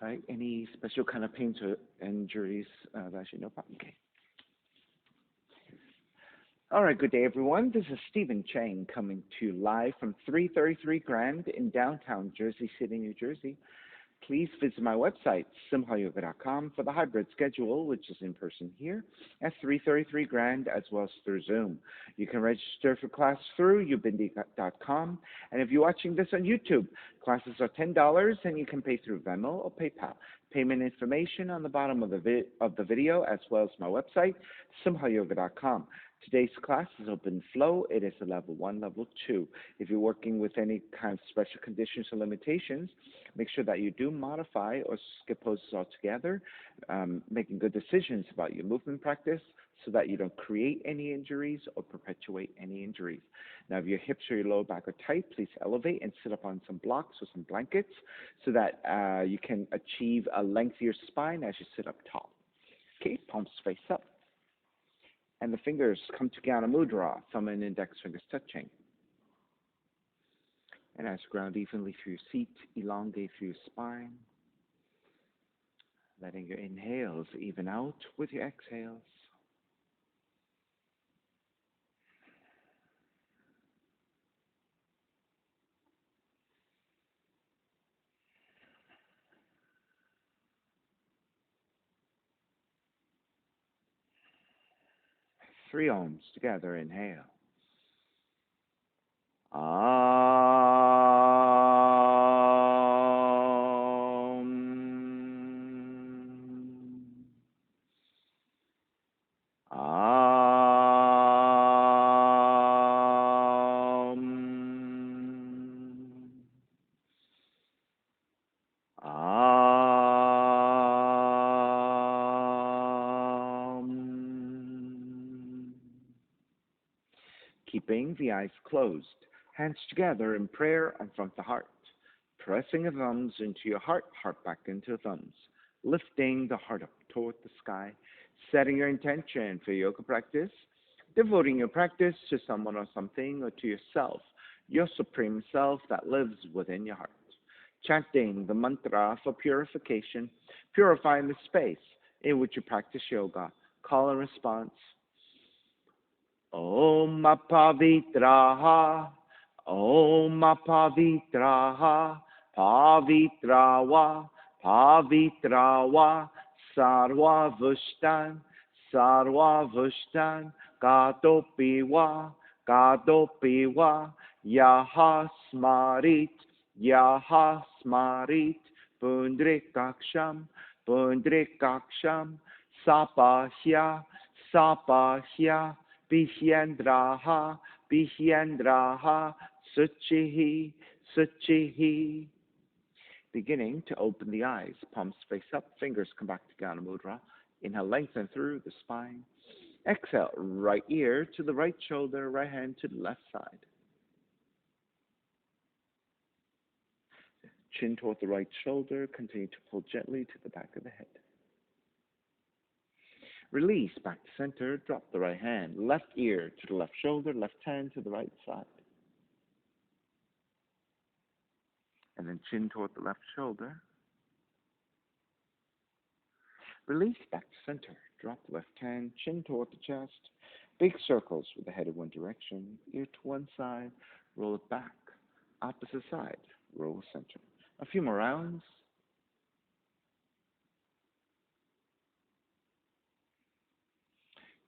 All right. Any special kind of pains or injuries that I should know about? Okay. All right. Good day, everyone. This is Stephen Chang coming to you live from 333 Grand in downtown Jersey City, New Jersey. Please visit my website, simhayoga.com, for the hybrid schedule, which is in person here at 333 Grand as well as through Zoom. You can register for class through ubindi.com. And if you're watching this on YouTube, classes are $10 and you can pay through Venmo or PayPal. Payment information on the bottom of the video as well as my website, simhayoga.com. Today's class is open flow. It is a level 1, level 2. If you're working with any kind of special conditions or limitations, make sure that you do modify or skip poses altogether, making good decisions about your movement practice so that you don't create any injuries or perpetuate any injuries. Now, if your hips or your lower back are tight, please elevate and sit up on some blocks or some blankets so that you can achieve a lengthier spine as you sit up tall. Okay, palms face up. And the fingers come to Jnana Mudra, thumb and index fingers touching. And as you ground evenly through your seat, elongate through your spine, letting your inhales even out with your exhales. Three ohms together, inhale. Keeping the eyes closed, hands together in prayer in front of the heart, pressing the thumbs into your heart, heart back into the thumbs, lifting the heart up toward the sky, setting your intention for yoga practice, devoting your practice to someone or something or to yourself, your supreme self that lives within your heart. Chanting the mantra for purification, purifying the space in which you practice yoga. Call and response. Om Pavitraha, Om Pavitraha, Pavitrawa, Pavitrawa, Sarva Vushtan, Sarva Vushtan, Gatopiwa, Gatopiwa, Yaha Smarit, Yaha Smarit, Pundrikaksham, Pundrikaksham, Sapahya, Sapahya, Bihyendraha, Bihyendraha, Suchihi, Suchihi. Beginning to open the eyes, palms face up, fingers come back to Jnana Mudra. Inhale, lengthen through the spine. Exhale, right ear to the right shoulder, right hand to the left side. Chin toward the right shoulder, continue to pull gently to the back of the head. Release back to center, drop the right hand, left ear to the left shoulder, left hand to the right side. And then chin toward the left shoulder. Release back to center, drop the left hand, chin toward the chest. Big circles with the head in one direction, ear to one side, roll it back. Opposite side, roll center. A few more rounds.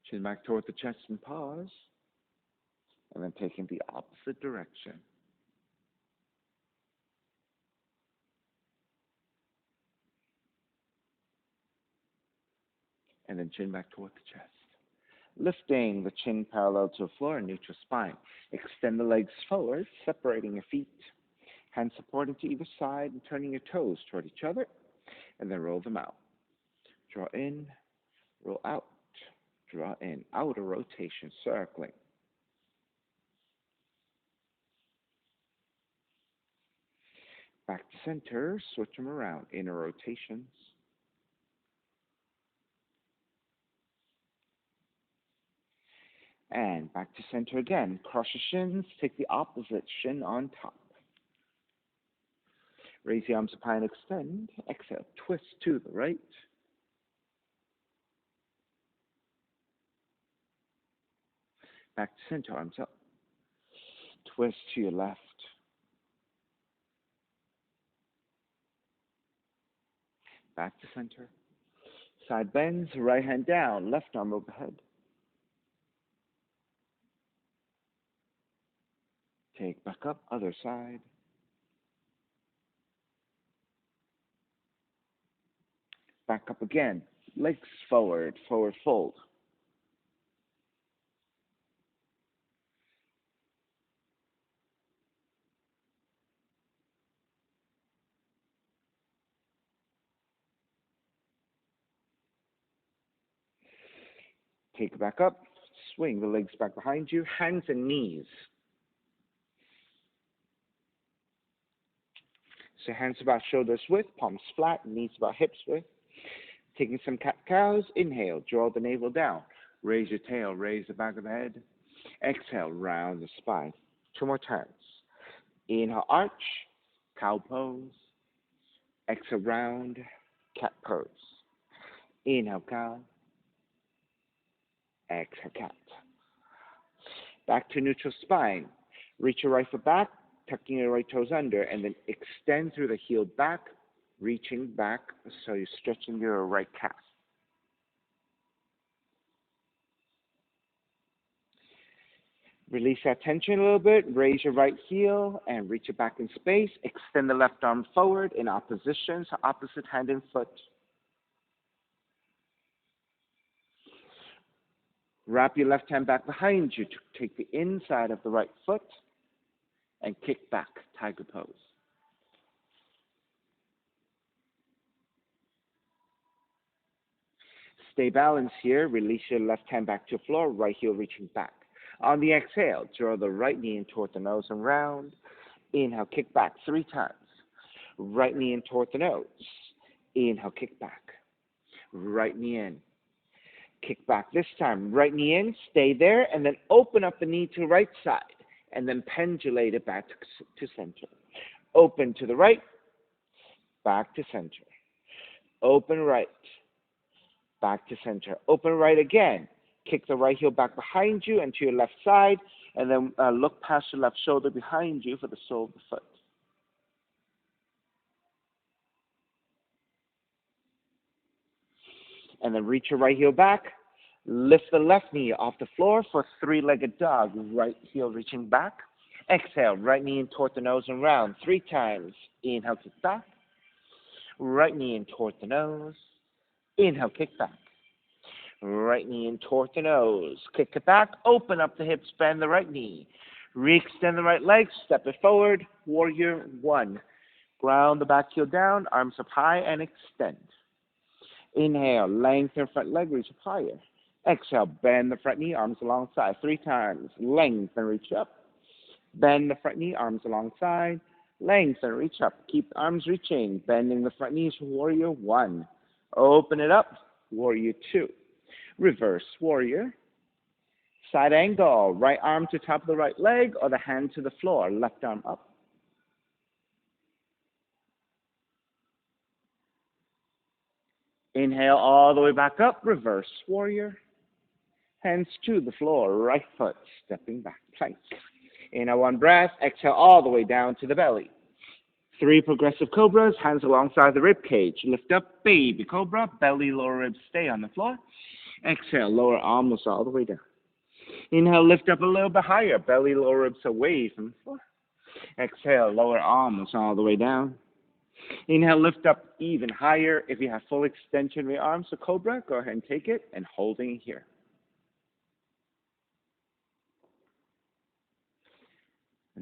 Chin back toward the chest and pause. And then taking the opposite direction. And then chin back toward the chest. Lifting the chin parallel to the floor in neutral spine. Extend the legs forward, separating your feet. Hands supporting to either side and turning your toes toward each other. And then roll them out. Draw in, roll out. Draw in, outer rotation, circling. Back to center, switch them around, inner rotations. And back to center again. Cross your shins, take the opposite shin on top. Raise the arms up high and extend. Exhale, twist to the right. Back to center, arms up. Twist to your left. Back to center. Side bends, right hand down, left arm overhead. Take back up, other side. Back up again. Legs forward, forward fold. Take it back up. Swing the legs back behind you. Hands and knees. So hands about shoulders width, palms flat, knees about hips width. Taking some cat-cows. Inhale, draw the navel down. Raise your tail, raise the back of the head. Exhale, round the spine. 2 more times. Inhale, arch, cow pose. Exhale, round, cat pose. Inhale, cow. Exhale, cat. Back to neutral spine. Reach your right foot back, tucking your right toes under, and then extend through the heel back, reaching back so you're stretching your right calf. Release that tension a little bit. Raise your right heel and reach it back in space. Extend the left arm forward in opposition, so opposite hand and foot. Wrap your left hand back behind you to take the inside of the right foot and kick back, tiger pose. Stay balanced here. Release your left hand back to the floor, right heel reaching back. On the exhale, draw the right knee in toward the nose and round. Inhale, kick back 3 times. Right knee in toward the nose. Inhale, kick back. Right knee in. Kick back this time. Right knee in, stay there, and then open up the knee to the right side, and then pendulate it back to center. Open to the right, back to center. Open right, back to center. Open right again. Kick the right heel back behind you and to your left side, and then look past your left shoulder behind you for the sole of the foot. And then reach your right heel back. Lift the left knee off the floor for 3-legged dog. Right heel reaching back. Exhale, right knee in toward the nose and round 3 times. Inhale, kick back. Right knee in toward the nose. Inhale, kick back. Right knee in toward the nose. Kick it back. Open up the hips. Bend the right knee. Re-extend the right leg. Step it forward. Warrior 1. Ground the back heel down. Arms up high and extend. Inhale. Lengthen front leg. Reach up higher. Exhale. Bend the front knee. Arms alongside. 3 times. Lengthen. Reach up. Bend the front knee. Arms alongside. Lengthen. Reach up. Keep arms reaching. Bending the front knees. Warrior 1. Open it up. Warrior 2. Reverse warrior. Side angle. Right arm to top of the right leg or the hand to the floor. Left arm up. Inhale all the way back up. Reverse warrior. Hands to the floor. Right foot stepping back. Plank. Inhale 1 breath. Exhale all the way down to the belly. 3 progressive cobras. Hands alongside the rib cage. Lift up. Baby cobra. Belly, lower ribs stay on the floor. Exhale, lower arms all the way down. Inhale, lift up a little bit higher. Belly, lower ribs away from the floor. Exhale, lower arms all the way down. Inhale, lift up even higher. If you have full extension of your arms, so cobra, go ahead and take it and holding it here.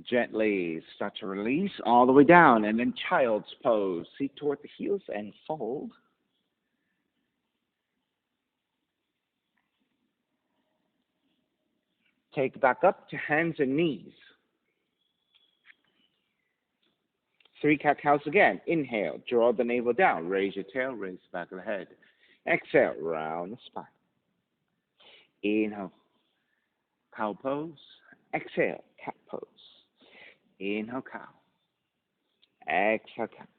Gently start to release all the way down, and then child's pose. Seat toward the heels and fold. Take back up to hands and knees. 3 cat-cows again. Inhale, draw the navel down. Raise your tail, raise the back of the head. Exhale, round the spine. Inhale, cow pose. Exhale, cat pose. Inhale, cow. Exhale, count.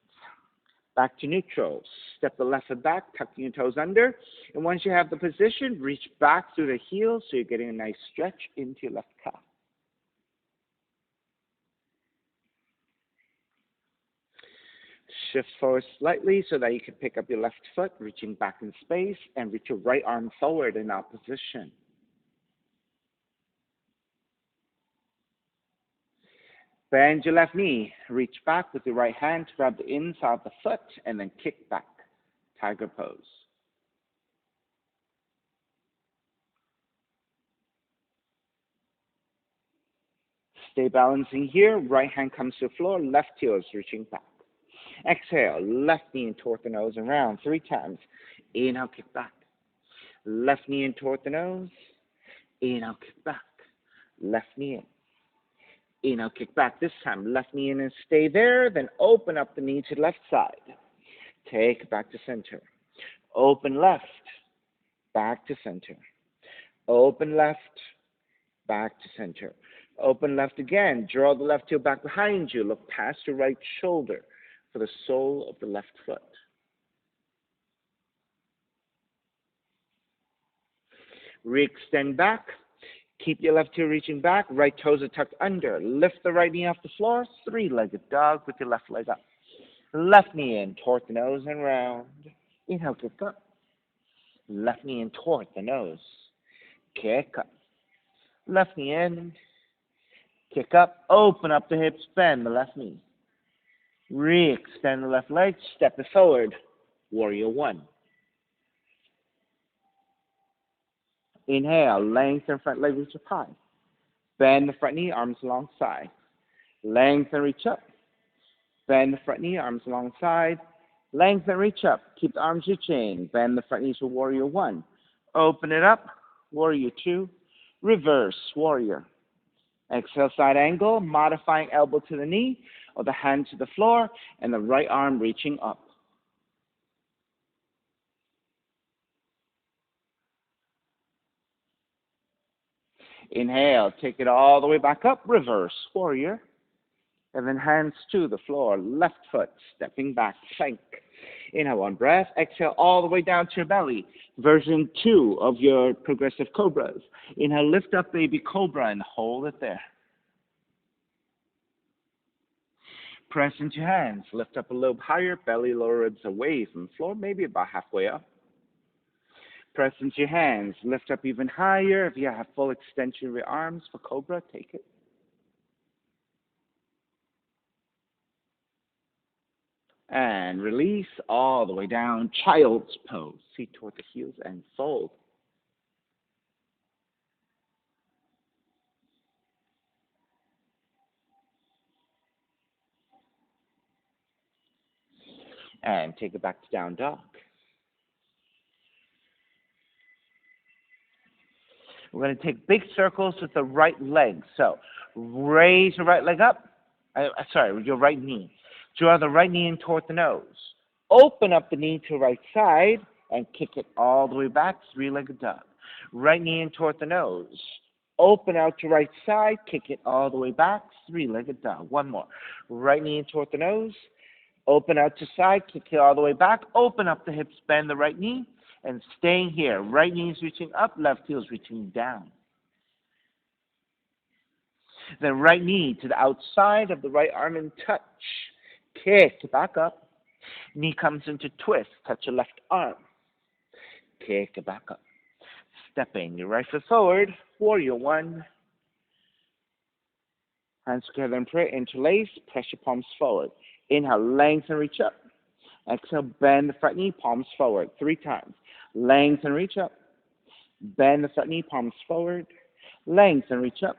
Back to neutral. Step the left foot back, tucking your toes under. And once you have the position, reach back through the heels so you're getting a nice stretch into your left calf. Shift forward slightly so that you can pick up your left foot, reaching back in space, and reach your right arm forward in opposition. Bend your left knee. Reach back with your right hand to grab the inside of the foot, and then kick back. Tiger pose. Stay balancing here. Right hand comes to the floor. Left heel is reaching back. Exhale. Left knee in toward the nose and round 3 times. Inhale, kick back. Left knee in toward the nose. Inhale, kick back. Left knee in. Inhale, kick back. This time, left knee in and stay there. Then open up the knee to the left side. Take it back to center. Open left. Back to center. Open left. Back to center. Open left again. Draw the left heel back behind you. Look past your right shoulder for the sole of the left foot. Re-extend back. Keep your left heel reaching back. Right toes are tucked under. Lift the right knee off the floor. 3-legged dog with your left leg up. Left knee in toward the nose and round. Inhale, kick up. Left knee in toward the nose. Kick up. Left knee in. Kick up. Open up the hips. Bend the left knee. Re-extend the left leg. Step it forward. Warrior 1. Inhale. Lengthen front leg, reach up high. Bend the front knee, arms alongside. Lengthen, reach up. Bend the front knee, arms alongside. Lengthen, reach up. Keep the arms reaching. Bend the front knees for warrior 1. Open it up. Warrior 2. Reverse warrior. Exhale, side angle, modifying elbow to the knee or the hand to the floor and the right arm reaching up. Inhale, take it all the way back up, reverse warrior. And then hands to the floor, left foot, stepping back, plank. Inhale, 1 breath. Exhale, all the way down to your belly. Version 2 of your progressive cobras. Inhale, lift up baby cobra and hold it there. Press into your hands. Lift up a little higher, belly, lower ribs away from the floor, maybe about halfway up. Press into your hands. Lift up even higher. If you have full extension of your arms for cobra, take it. And release all the way down. Child's pose. Feet toward the heels and fold. And take it back to down dog. We're going to take big circles with the right leg. So raise your right leg up. Your right knee. Draw the right knee in toward the nose. Open up the knee to the right side and kick it all the way back, 3-legged dog. Right knee in toward the nose. Open out to right side, kick it all the way back, 3-legged dog. One more. Right knee in toward the nose. Open out to side, kick it all the way back. Open up the hips, bend the right knee, and staying here. Right knee is reaching up, left heel is reaching down. Then right knee to the outside of the right arm and touch. Kick back up. Knee comes into twist. Touch your left arm. Kick it back up. Stepping your right foot forward. Warrior 1. Hands together and pray. Interlace. Press your palms forward. Inhale, lengthen, reach up. Exhale, bend the front knee, palms forward. 3 times. Lengthen, reach up. Bend the front knee, palms forward. Lengthen, reach up.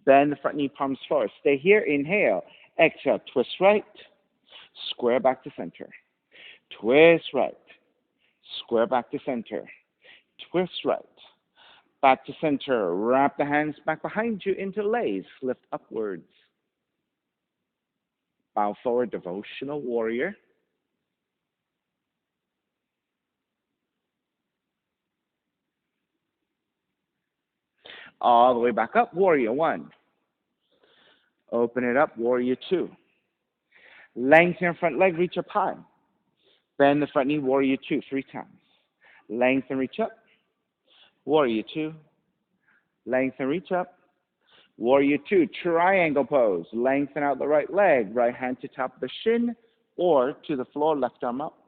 Bend the front knee, palms forward. Stay here. Inhale. Exhale. Twist right. Square back to center. Twist right. Square back to center. Twist right. Back to center. Wrap the hands back behind you. Interlace. Lift upwards. Bow forward. Devotional warrior. All the way back up. Warrior 1. Open it up. Warrior 2. Lengthen your front leg, reach up high. Bend the front knee, warrior two, 3 times. Lengthen, reach up, warrior two. Lengthen, reach up, warrior two. Triangle pose. Lengthen out the right leg, right hand to top of the shin or to the floor, left arm up.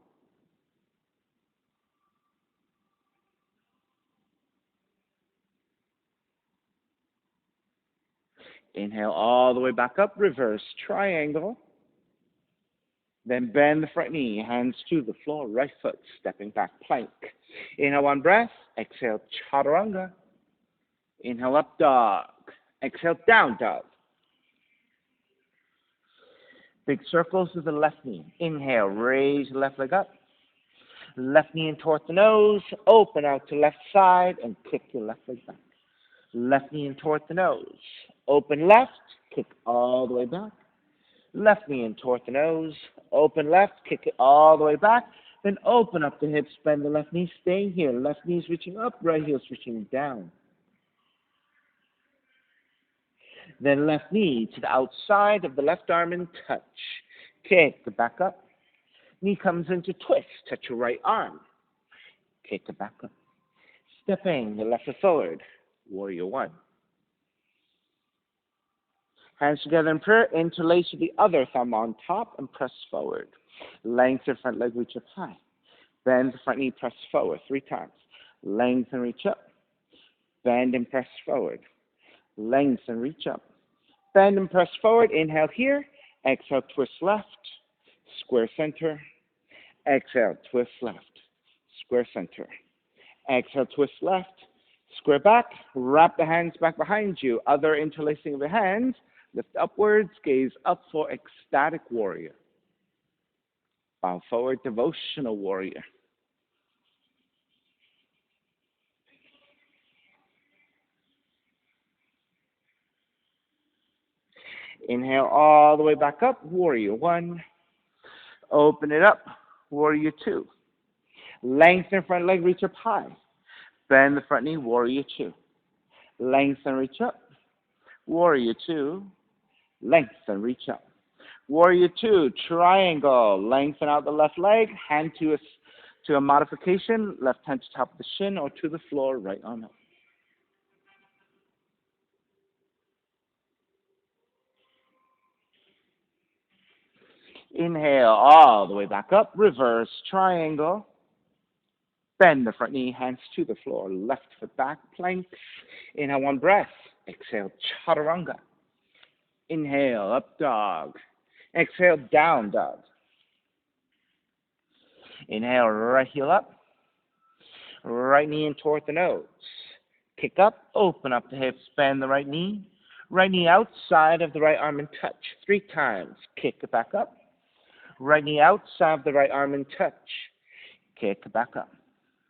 Inhale all the way back up, reverse triangle. Then bend the front knee, hands to the floor, right foot, stepping back, plank. Inhale, one breath. Exhale, chaturanga. Inhale, up dog. Exhale, down dog. Big circles to the left knee. Inhale, raise the left leg up. Left knee in toward the nose. Open out to left side and kick your left leg back. Left knee in toward the nose. Open left, kick all the way back. Left knee in toward the nose. Open left, kick it all the way back. Then open up the hips, bend the left knee, stay here. Left knee is reaching up, right heel is reaching down. Then left knee to the outside of the left arm and touch. Kick the back up. Knee comes into twist, touch your right arm. Kick the back up. Stepping the left foot forward, warrior one. Hands together in prayer, interlace with the other thumb on top and press forward. Lengthen front leg, reach up high. Bend the front knee, press forward 3 times. Lengthen, reach up. Bend and press forward. Lengthen, reach up. Bend and press forward. Inhale here. Exhale, twist left. Square center. Exhale, twist left. Square center. Exhale, twist left. Square back. Wrap the hands back behind you. Other interlacing of the hands. Lift upwards. Gaze up for ecstatic warrior. Bow forward, devotional warrior. Inhale all the way back up, warrior one. Open it up, warrior two. Lengthen front leg, reach up high. Bend the front knee, warrior two. Lengthen, reach up, warrior two. Lengthen, reach up. Warrior two, triangle. Lengthen out the left leg, hand to a modification, left hand to top of the shin or to the floor, right arm up. Inhale all the way back up, reverse triangle. Bend the front knee, hands to the floor, left foot back, plank. Inhale, one breath. Exhale, chaturanga. Inhale, up dog. Exhale, down dog. Inhale, right heel up. Right knee in toward the nose. Kick up, open up the hips, bend the right knee. Right knee outside of the right arm and touch 3 times. Kick it back up. Right knee outside of the right arm and touch. Kick it back up.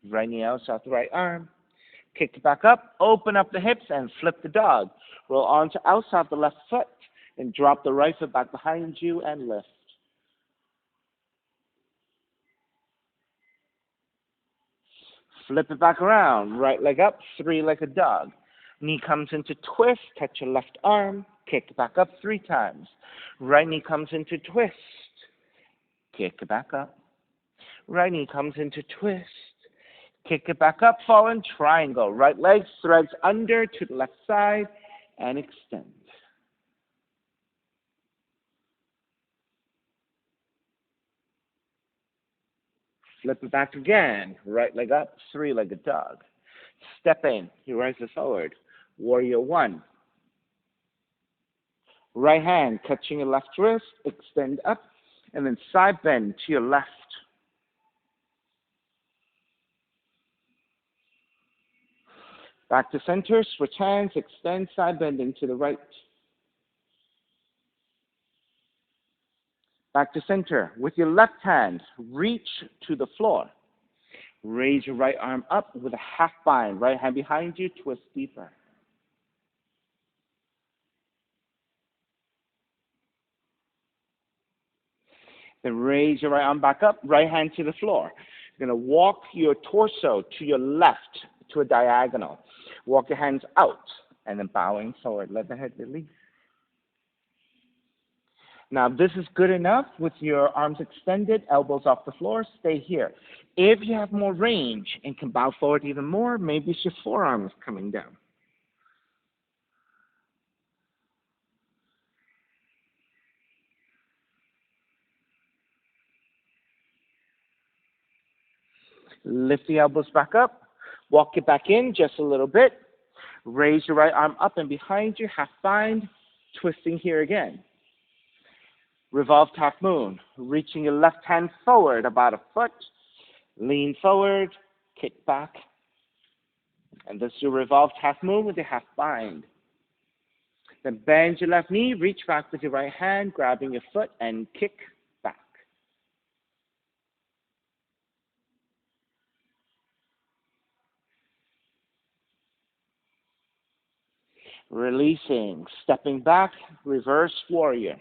Right knee outside of the right arm. Kick it back up. Open up the hips and flip the dog. Roll onto outside the left foot and drop the right foot back behind you and lift. Flip it back around. Right leg up, 3-legged dog. Knee comes into twist. Touch your left arm. Kick it back up 3 times. Right knee comes into twist. Kick it back up. Right knee comes into twist. Kick it back up, fallen triangle. Right leg threads under to the left side and extend. Flip it back again. Right leg up, 3-legged dog. Step in. You rise forward. Warrior one. Right hand touching your left wrist. Extend up. And then side bend to your left. Back to center. Switch hands. Extend. Side bending to the right. Back to center. With your left hand, reach to the floor. Raise your right arm up with a half bind. Right hand behind you, twist deeper. Then raise your right arm back up, right hand to the floor. You're going to walk your torso to your left to a diagonal. Walk your hands out and then bowing forward. Let the head release. Now, this is good enough with your arms extended, elbows off the floor. Stay here. If you have more range and can bow forward even more, maybe it's your forearms coming down. Lift the elbows back up. Walk it back in just a little bit. Raise your right arm up and behind you. Half bind. Twisting here again. Revolved half moon. Reaching your left hand forward about a foot. Lean forward. Kick back. And this is your revolved half moon with your half bind. Then bend your left knee. Reach back with your right hand, grabbing your foot and kick back. Releasing, stepping back, reverse warrior.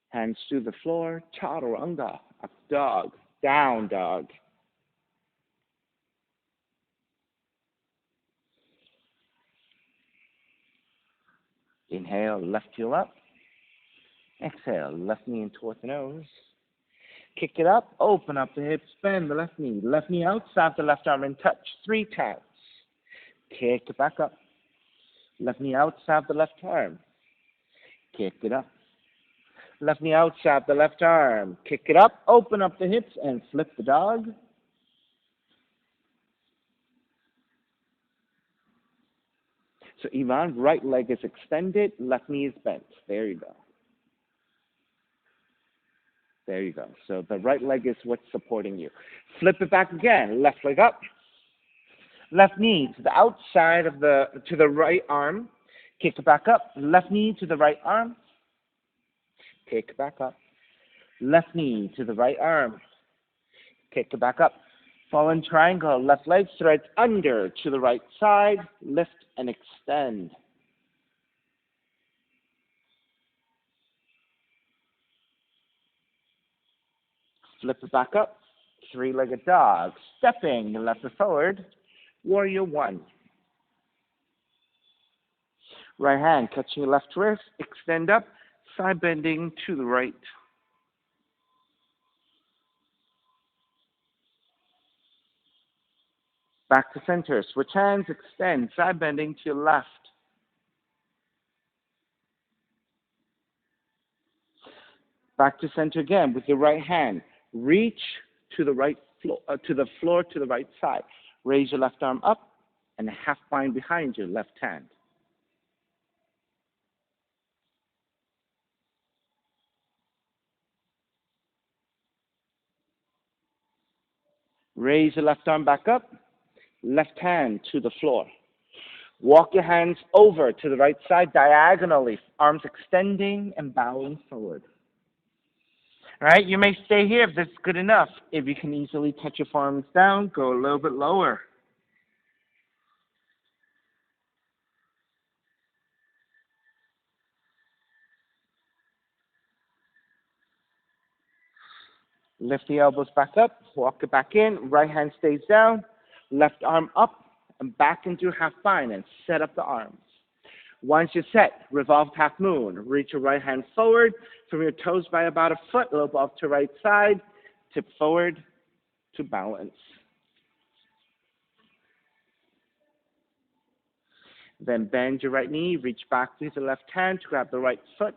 Hands to the floor, chaturanga, up dog, down dog. Inhale, left heel up. Exhale, left knee in towards the nose. Kick it up, open up the hips, bend the left knee out, snap the left arm in touch, 3 times. Kick it back up. Left knee out, snap the left arm. Kick it up. Left knee out, snap the left arm. Kick it up, open up the hips, and flip the dog. So Ivan, right leg is extended, left knee is bent. There you go. There you go. So the right leg is what's supporting you. Flip it back again. Left leg up. Left knee to the outside of to the right arm. Kick it back up. Left knee to the right arm. Kick it back up. Left knee to the right arm. Kick it back up. Fallen triangle. Left leg threads under to the right side. Lift and extend. Flip it back up. 3-legged dog. Stepping left foot forward. Warrior 1. Right hand catching your left wrist. Extend up. Side bending to the right. Back to center. Switch hands. Extend. Side bending to your left. Back to center again with your right hand. Reach to the right floor, to the right side. Raise your left arm up and half bind behind your left hand. Raise your left arm back up, left hand to the floor. Walk your hands over to the right side diagonally, arms extending and bowing forward. All right, you may stay here if that's good enough. If you can easily touch your forearms down, go a little bit lower. Lift the elbows back up, walk it back in, right hand stays down, left arm up and back into half bind and set up the arms. Once you're set, revolved half moon. Reach your right hand forward from your toes by about a foot, lobe off to right side, tip forward to balance. Then bend your right knee, reach back to the left hand to grab the right foot,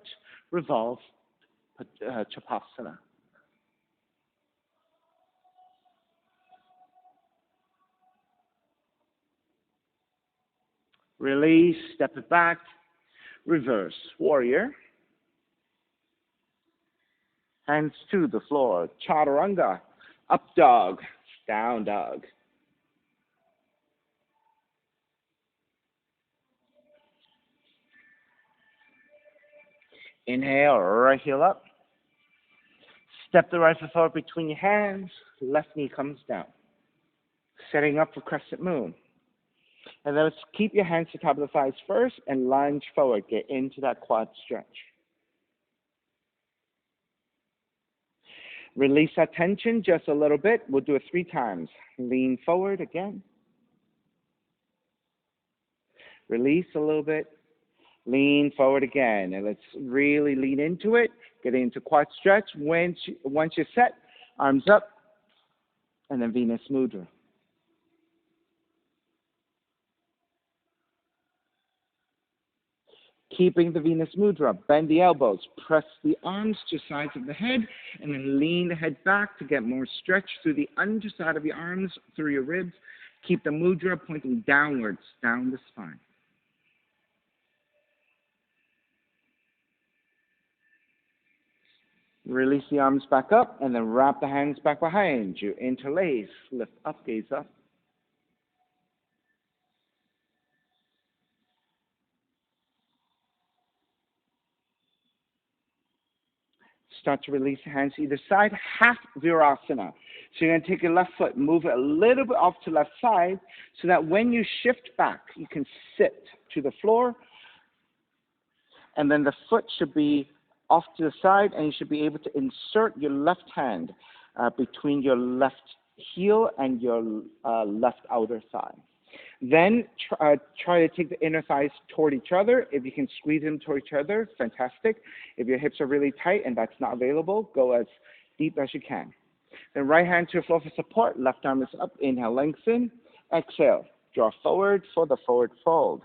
revolve Chapasana. Release, step it back, reverse warrior. Hands to the floor, chaturanga, up dog, down dog. Inhale, right heel up. Step the right foot forward between your hands, left knee comes down. Setting up for crescent moon. And then let's keep your hands to the top of the thighs first and lunge forward. Get into that quad stretch. Release that tension just a little bit. We'll do it 3 times. Lean forward again. Release a little bit. Lean forward again, and let's really lean into it. Get into quad stretch. Once you're set, arms up, and then Venus Mudra. Keeping the Venus Mudra, bend the elbows, press the arms to sides of the head, and then lean the head back to get more stretch through the underside of your arms, through your ribs. Keep the mudra pointing downwards, down the spine. Release the arms back up, and then wrap the hands back behind you. Interlace, lift up, gaze up. Start to release the hands to either side, half virasana. So you're going to take your left foot, move it a little bit off to left side, so that when you shift back, you can sit to the floor, and then the foot should be off to the side, and you should be able to insert your left hand between your left heel and your left outer thigh. Then try to take the inner thighs toward each other. If you can squeeze them toward each other, fantastic. If your hips are really tight and that's not available, go as deep as you can. Then right hand to the floor for support. Left arm is up. Inhale, lengthen. Exhale, draw forward for the forward fold.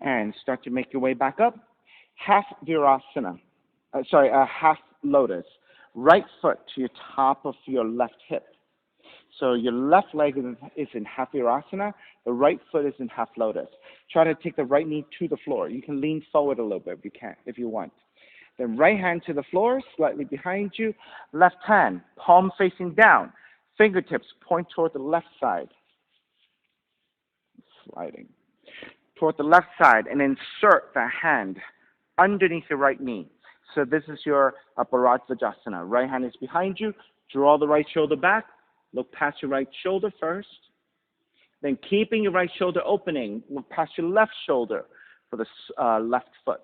And start to make your way back up. Half virasana. Half lotus. Right foot to your top of your left hip. So your left leg is in half virasana. The right foot is in half lotus. Try to take the right knee to the floor. You can lean forward a little bit if you want. Then right hand to the floor, slightly behind you. Left hand, palm facing down. Fingertips point toward the left side. Sliding. Toward the left side, and insert the hand underneath your right knee. So this is your Bharadvajasana. Right hand is behind you. Draw the right shoulder back. Look past your right shoulder first. Then keeping your right shoulder opening, look past your left shoulder for the left foot.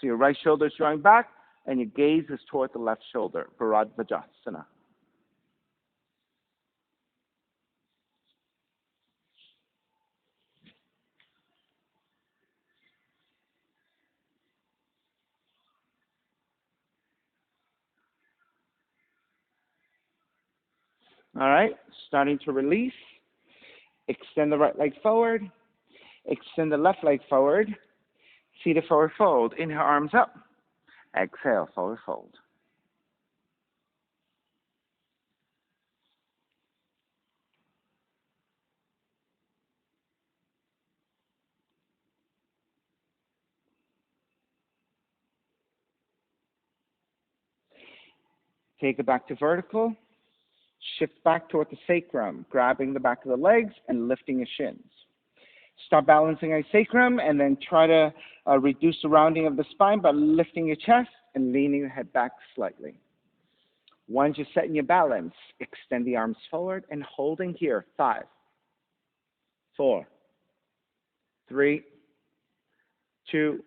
So your right shoulder is drawing back, and your gaze is toward the left shoulder, Bharadvajasana. All right, starting to release. Extend the right leg forward. Extend the left leg forward. Seated forward fold. Inhale, arms up. Exhale, forward fold. Take it back to vertical. Shift back toward the sacrum, grabbing the back of the legs and lifting your shins. Start balancing your sacrum, and then try to reduce the rounding of the spine by lifting your chest and leaning your head back slightly. Once you're set in your balance, extend the arms forward and holding here. 5, 4, 3, 2,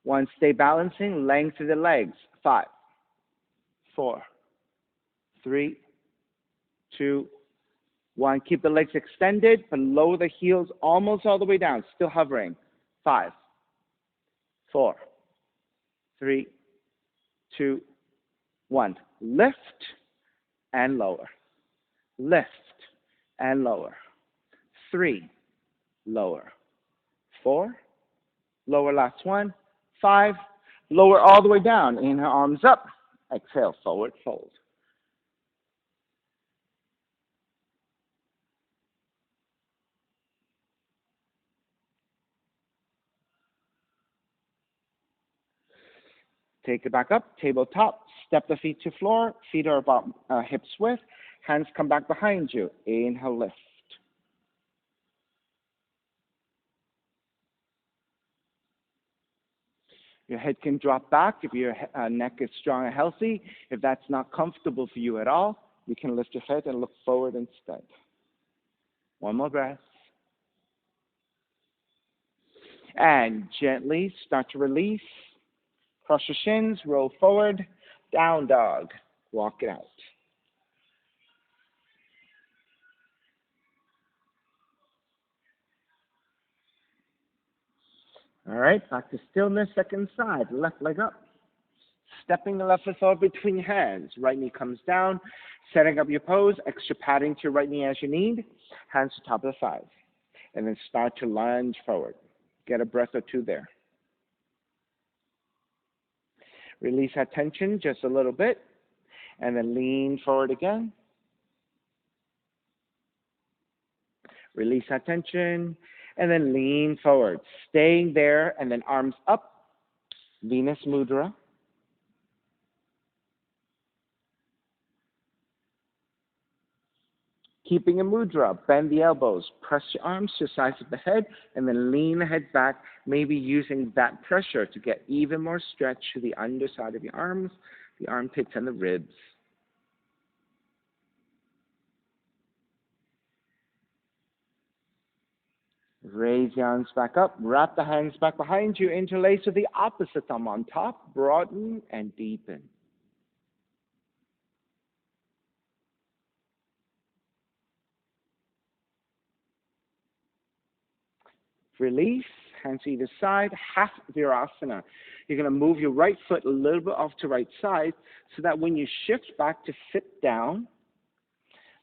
1. Stay balancing, lengthen the legs. 5, 4, 3, 2, 1. Keep the legs extended, below the heels, almost all the way down, still hovering. 5, 4, 3, 2, 1. Lift and lower. Lift and lower. 3, lower. 4, lower, last one. 5, lower all the way down. Inhale, arms up. Exhale, forward fold. Take it back up, tabletop, step the feet to floor, feet are about hips width, hands come back behind you. Inhale, lift. Your head can drop back if your neck is strong and healthy. If that's not comfortable for you at all, You can lift your head and look forward instead. One more breath. And gently start to release. Cross your shins, roll forward, down dog. Walk it out. All right, back to stillness, second side. Left leg up. Stepping the left foot forward between your hands. Right knee comes down. Setting up your pose. Extra padding to your right knee as you need. Hands to top of the thighs. And then start to lunge forward. Get a breath or two there. Release that tension just a little bit. And then lean forward again. Release that tension. And then lean forward. Staying there and then arms up. Venus Mudra. Keeping a mudra, bend the elbows, press your arms to the sides of the head, and then lean the head back, maybe using that pressure to get even more stretch to the underside of your arms, the armpits, and the ribs. Raise your arms back up, wrap the hands back behind you, interlace with the opposite thumb on top, broaden and deepen. Release, hands to either side, half virasana. You're going to move your right foot a little bit off to right side so that when you shift back to sit down,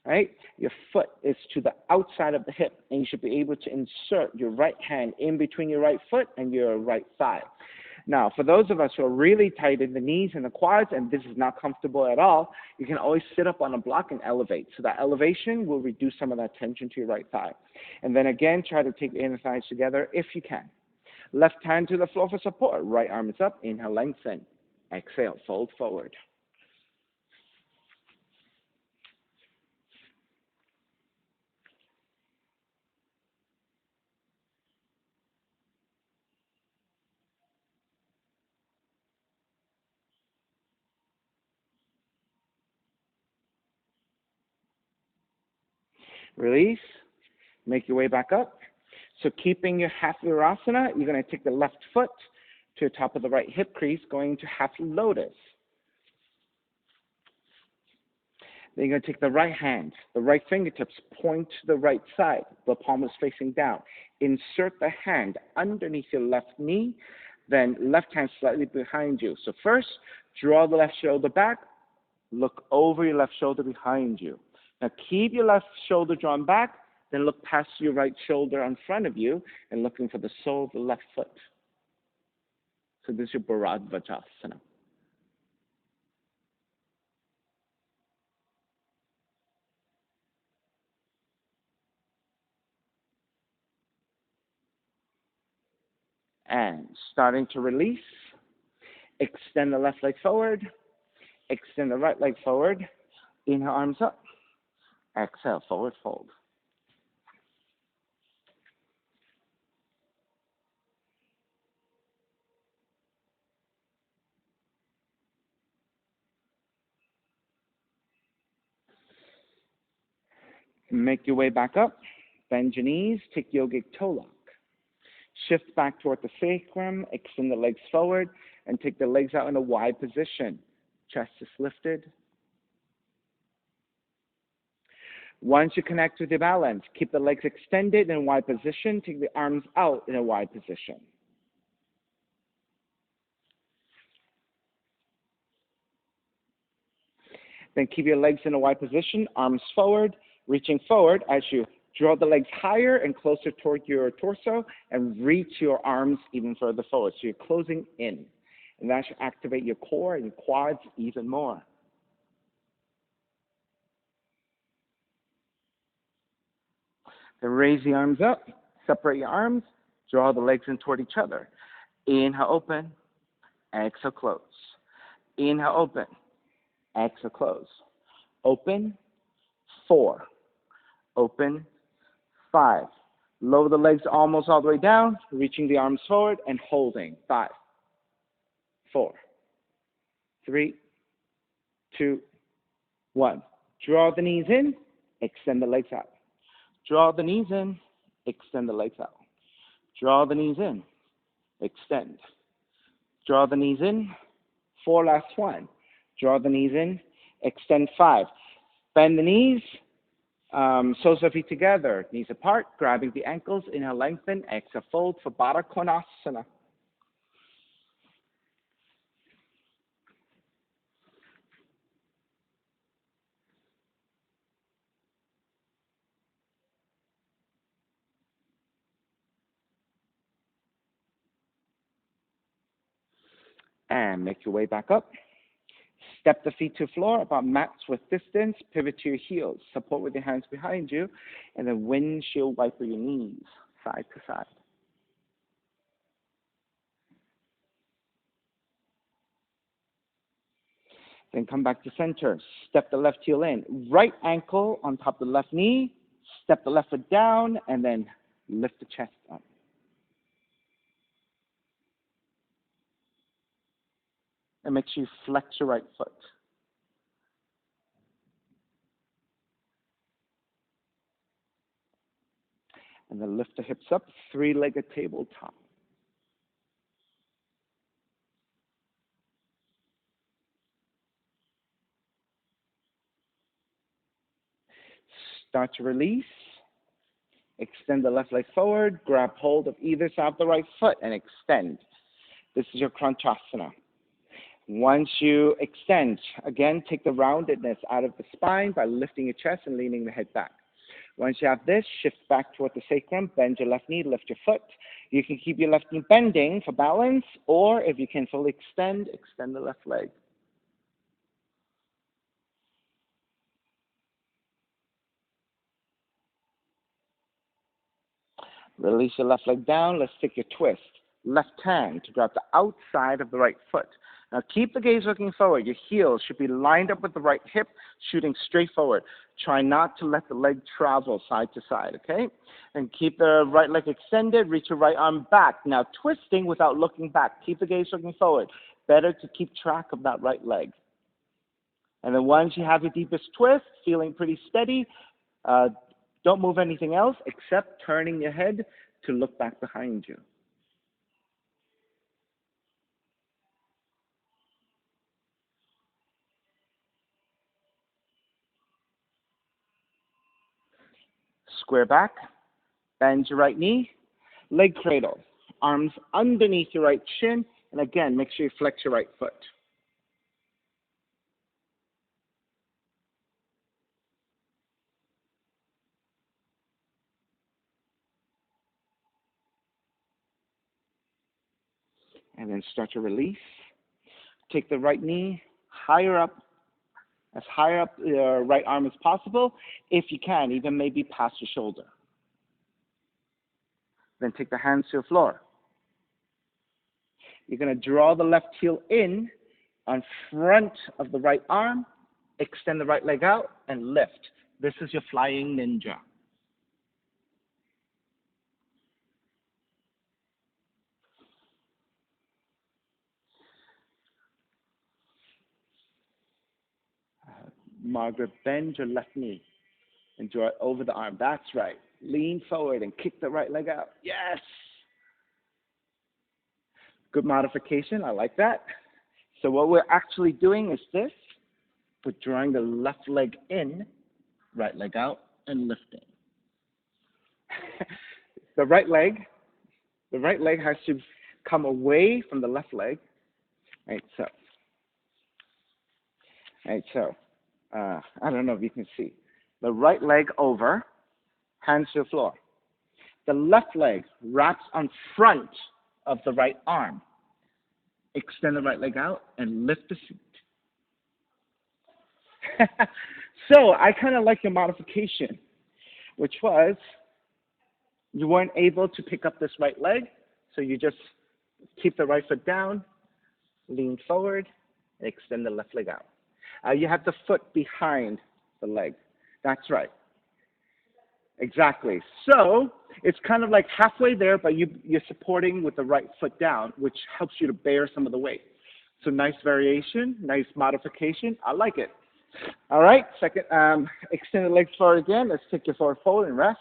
right, your foot is to the outside of the hip, and you should be able to insert your right hand in between your right foot and your right thigh. Now, for those of us who are really tight in the knees and the quads, and this is not comfortable at all, you can always sit up on a block and elevate. So that elevation will reduce some of that tension to your right thigh. And then again, try to take your inner thighs together if you can. Left hand to the floor for support. Right arm is up. Inhale, lengthen. Exhale, fold forward. Release. Make your way back up. So keeping your half virasana, you're going to take the left foot to the top of the right hip crease, going to half lotus. Then you're going to take the right hand, the right fingertips point to the right side. The palm is facing down. Insert the hand underneath your left knee, then left hand slightly behind you. So first, draw the left shoulder back. Look over your left shoulder behind you. Now keep your left shoulder drawn back. Then look past your right shoulder in front of you and looking for the sole of the left foot. So this is your Bharadvajasana. And starting to release, extend the left leg forward, extend the right leg forward, inhale, arms up, exhale, forward fold. Make your way back up, bend your knees, take yogic toe lock. Shift back toward the sacrum, extend the legs forward, and take the legs out in a wide position. Chest is lifted. Once you connect with your balance, keep the legs extended in a wide position. Take the arms out in a wide position. Then keep your legs in a wide position, arms forward, reaching forward as you draw the legs higher and closer toward your torso and reach your arms even further forward. So you're closing in. And that should activate your core and your quads even more. Then raise the arms up, separate your arms, draw the legs in toward each other. Inhale, open, exhale, close. Inhale, open, exhale, close. Open, 4. Open, 5. Lower the legs almost all the way down, reaching the arms forward and holding. 5, 4, 3, 2, 1. Draw the knees in, extend the legs out. Draw the knees in, extend the legs out. Draw the knees in, extend. Draw the knees in, 4, last one. Draw the knees in, extend 5. Bend the knees, soles of feet together, knees apart, grabbing the ankles, inhale, lengthen, exhale, fold for Baddha Konasana. And make your way back up. Step the feet to floor, about mats with distance. Pivot to your heels. Support with your hands behind you. And then windshield wiper your knees, side to side. Then come back to center. Step the left heel in. Right ankle on top of the left knee. Step the left foot down, and then lift the chest up. And make sure you flex your right foot. And then lift the hips up, 3-legged tabletop. Start to release. Extend the left leg forward. Grab hold of either side of the right foot and extend. This is your Kranchasana. Once you extend, again, take the roundedness out of the spine by lifting your chest and leaning the head back. Once you have this, shift back toward the sacrum, bend your left knee, lift your foot. You can keep your left knee bending for balance, or if you can fully extend, extend the left leg. Release your left leg down. Let's take your twist. Left hand to grab the outside of the right foot. Now keep the gaze looking forward. Your heels should be lined up with the right hip, shooting straight forward. Try not to let the leg travel side to side, okay? And keep the right leg extended. Reach your right arm back. Now twisting without looking back. Keep the gaze looking forward. Better to keep track of that right leg. And then once you have your deepest twist, feeling pretty steady, don't move anything else except turning your head to look back behind you. Square back, bend your right knee, leg cradle, arms underneath your right shin, and again, make sure you flex your right foot. And then start to release. Take the right knee higher up, as high up your right arm as possible, if you can, even maybe past your shoulder. Then take the hands to the floor. You're going to draw the left heel in on front of the right arm, extend the right leg out, and lift. This is your flying ninja. Margaret, bend your left knee and draw it over the arm. That's right. Lean forward and kick the right leg out. Yes! Good modification. I like that. So what we're actually doing is this. We're drawing the left leg in, right leg out, and lifting. the right leg has to come away from the left leg. Right, so. I don't know if you can see. The right leg over, hands to the floor. The left leg wraps on front of the right arm. Extend the right leg out and lift the seat. So I kind of like your modification, which was you weren't able to pick up this right leg, so you just keep the right foot down, lean forward, and extend the left leg out. You have the foot behind the leg. That's right. Exactly. So it's kind of like halfway there, but you're supporting with the right foot down, which helps you to bear some of the weight. So nice variation, nice modification. I like it. All right, second, extend the legs forward again. Let's take your forward fold and rest.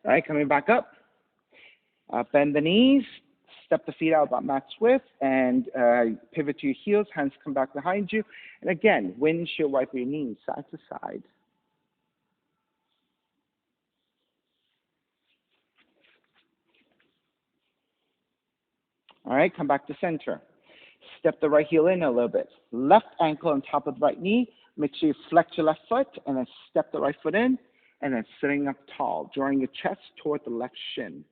All right, coming back up. Bend the knees, step the feet out about max width, and pivot to your heels. Hands come back behind you. And again, windshield wiper your knees side to side. All right, come back to center. Step the right heel in a little bit. Left ankle on top of the right knee. Make sure you flex your left foot, and then step the right foot in, and then sitting up tall, drawing your chest toward the left shin.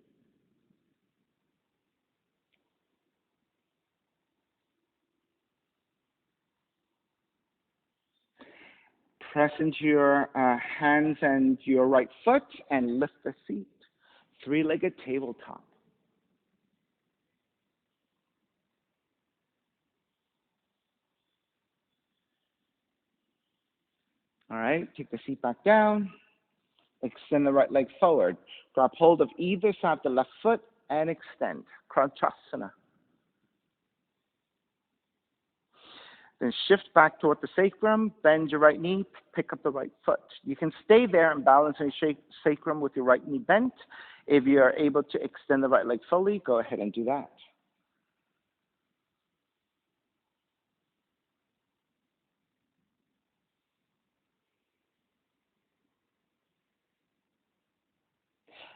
Press into your hands and your right foot and lift the seat. Three-legged tabletop. All right, take the seat back down. Extend the right leg forward. Grab hold of either side of the left foot and extend. Kranchasana. Then shift back toward the sacrum, bend your right knee, pick up the right foot. You can stay there and balance your sacrum with your right knee bent. If you are able to extend the right leg fully, go ahead and do that.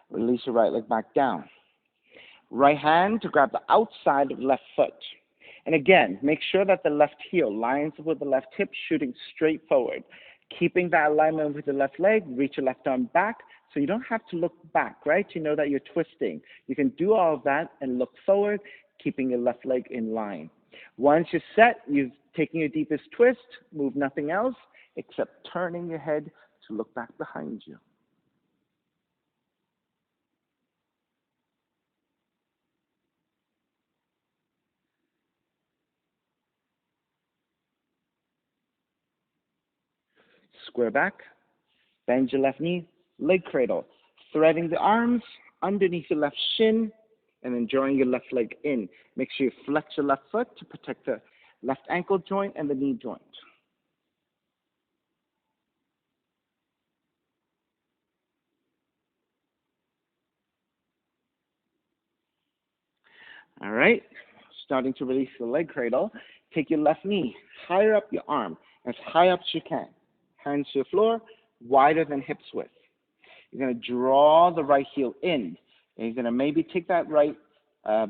Release your right leg back down. Right hand to grab the outside of the left foot. And again, make sure that the left heel lines up with the left hip, shooting straight forward. Keeping that alignment with the left leg, reach your left arm back, so you don't have to look back, right? You know that you're twisting. You can do all of that and look forward, keeping your left leg in line. Once you're set, you've taken your deepest twist, move nothing else except turning your head to look back behind you. Square back, bend your left knee, leg cradle, threading the arms underneath your left shin, and then drawing your left leg in. Make sure you flex your left foot to protect the left ankle joint and the knee joint. All right, starting to release the leg cradle. Take your left knee higher up your arm, as high up as you can. Hands to the floor, wider than hips width. You're going to draw the right heel in, and you're going to maybe take that right uh,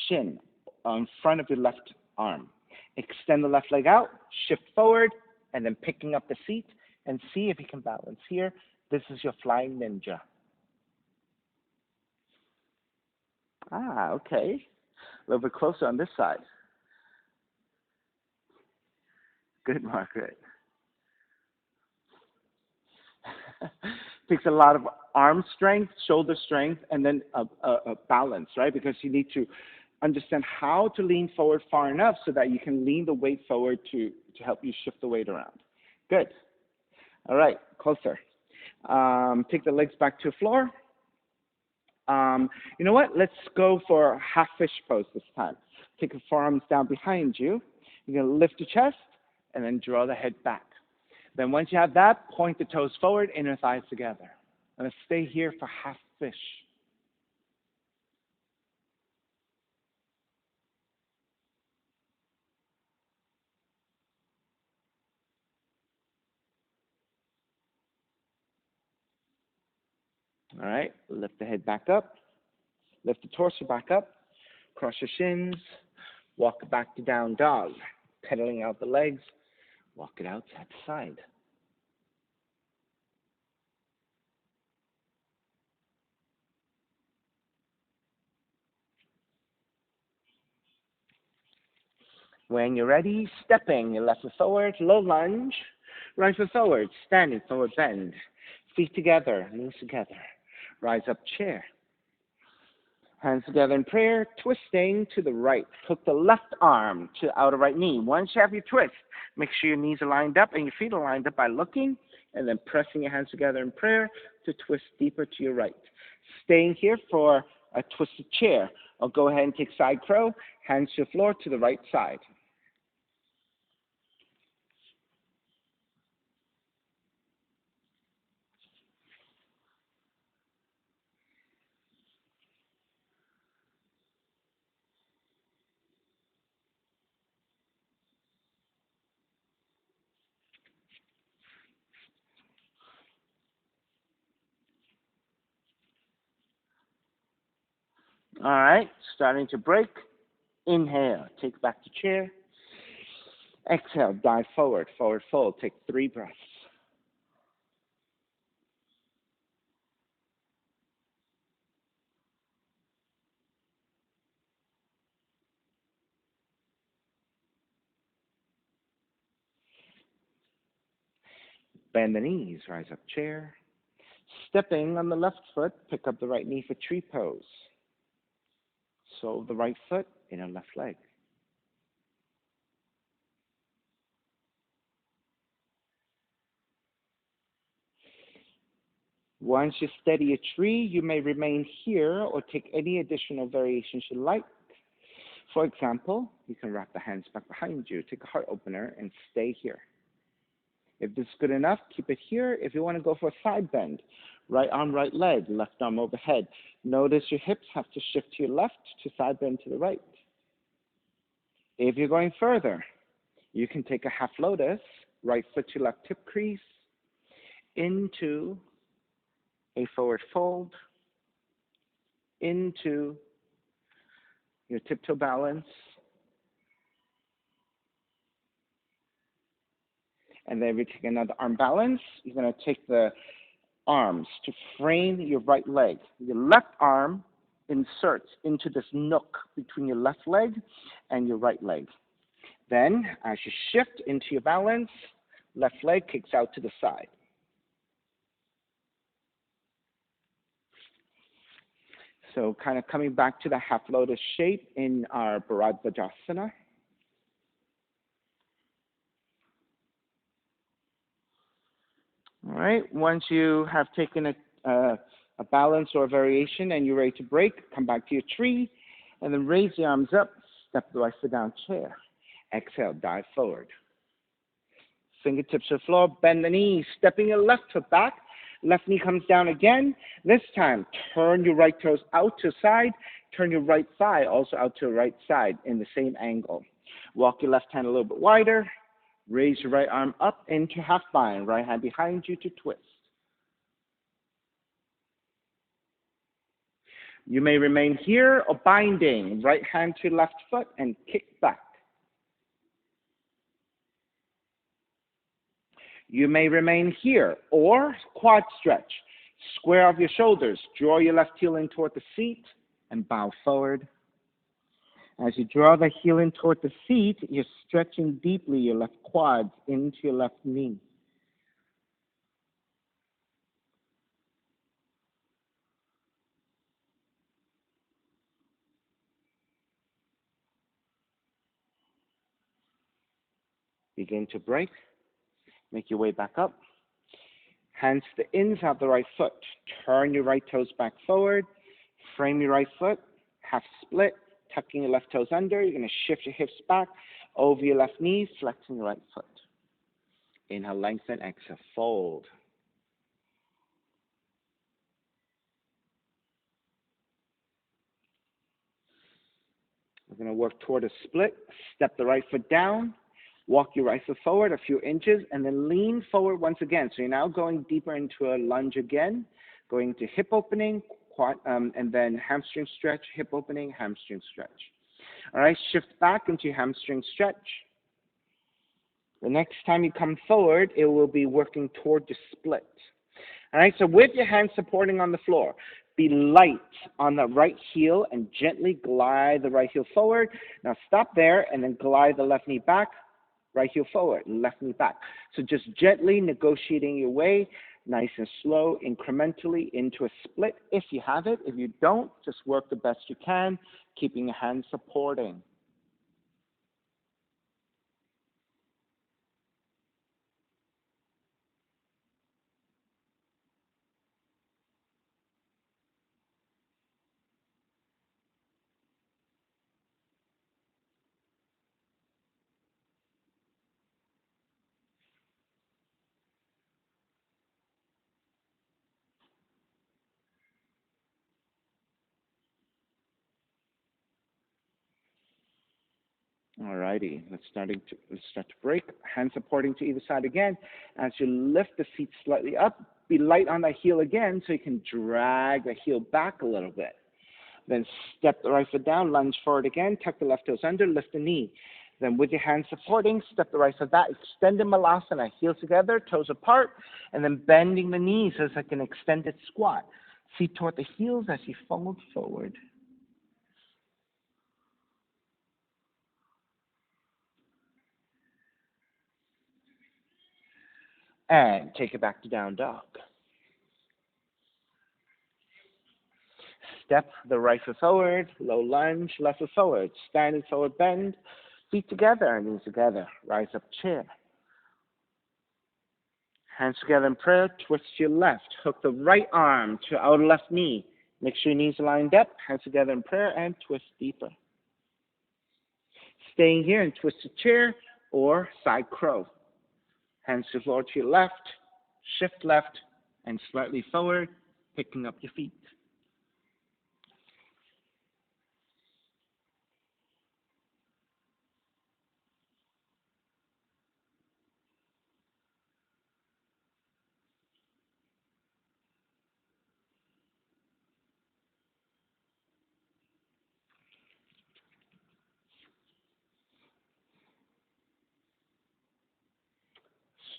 shin in front of your left arm. Extend the left leg out, shift forward, and then picking up the seat, and see if you can balance here. This is your flying ninja. Ah, okay. A little bit closer on this side. Good, Margaret. Takes a lot of arm strength, shoulder strength, and then a balance, right? Because you need to understand how to lean forward far enough so that you can lean the weight forward to help you shift the weight around. Good. All right, closer. Take the legs back to the floor. You know what? Let's go for half fish pose this time. Take the forearms down behind you. You're going to lift the chest and then draw the head back. Then once you have that, point the toes forward, inner thighs together. And let's stay here for half fish. All right, lift the head back up. Lift the torso back up. Cross your shins. Walk it back to down dog. Pedaling out the legs. Walk it out side to side. When you're ready, stepping your left foot forward, low lunge. Right foot forward, standing forward bend. Feet together, knees together. Rise up chair. Hands together in prayer, twisting to the right. Hook the left arm to the outer right knee. Once you have your twist, make sure your knees are lined up and your feet are lined up by looking and then pressing your hands together in prayer to twist deeper to your right. Staying here for a twisted chair. Or go ahead and take side crow, hands to the floor to the right side. All right, starting to break. Inhale, take back the chair. Exhale, dive forward, forward fold. Take 3 breaths. Bend the knees, rise up chair. Stepping on the left foot, pick up the right knee for tree pose. Sole of the right foot, inner left leg. Once you steady a tree, you may remain here or take any additional variations you like. For example, you can wrap the hands back behind you, take a heart opener, and stay here. If this is good enough, keep it here. If you want to go for a side bend, right arm, right leg, left arm overhead. Notice your hips have to shift to your left to side bend to the right. If you're going further, you can take a half lotus, right foot to left hip crease, into a forward fold, into your tiptoe balance, and then we take another arm balance. You're going to take the arms to frame your right leg. Your left arm inserts into this nook between your left leg and your right leg. Then, as you shift into your balance, left leg kicks out to the side. So kind of coming back to the half lotus shape in our Bharadvajasana. All right, once you have taken a balance or a variation and you're ready to break, come back to your tree, and then raise the arms up, step the right foot down, chair. Exhale, dive forward. Fingertips to the floor, bend the knees, stepping your left foot back, left knee comes down again. This time, turn your right toes out to the side, turn your right thigh also out to the right side in the same angle. Walk your left hand a little bit wider, raise your right arm up into half bind, right hand behind you to twist. You may remain here or binding, right hand to left foot and kick back. You may remain here or quad stretch. Square off your shoulders, draw your left heel in toward the seat and bow forward. As you draw the heel in toward the seat, you're stretching deeply your left quads into your left knee. Begin to break. Make your way back up. Hands to the inside of the right foot. Turn your right toes back forward. Frame your right foot. Half split. Tucking your left toes under. You're going to shift your hips back over your left knee, flexing your right foot. Inhale, lengthen. Exhale, fold. We're going to work toward a split. Step the right foot down. Walk your right foot forward a few inches, and then lean forward once again. So you're now going deeper into a lunge again, going to hip opening, and then hamstring stretch, hip opening, hamstring stretch. All right, shift back into your hamstring stretch. The next time you come forward, it will be working toward the split. All right, so with your hands supporting on the floor, be light on the right heel and gently glide the right heel forward. Now stop there and then glide the left knee back, right heel forward, left knee back. So just gently negotiating your way Nice and slow, incrementally into a split if you have it. If you don't, just work the best you can, keeping your hands supporting. Alrighty, let's start to break. Hands supporting to either side again. As you lift the feet slightly up, be light on the heel again so you can drag the heel back a little bit. Then step the right foot down, lunge forward again, tuck the left toes under, lift the knee. Then with your hands supporting, step the right foot back, extended malasana, heels together, toes apart, and then bending the knees as like an extended squat. Feet toward the heels as you fold forward. And take it back to down dog. Step the right foot forward, low lunge, left foot forward, standing forward bend, feet together, knees together, rise up chair. Hands together in prayer, twist to your left, hook the right arm to outer left knee. Make sure your knees are lined up, hands together in prayer, and twist deeper. Staying here and twist the chair or side crow. Hands to the floor to your left, shift left, and slightly forward, picking up your feet.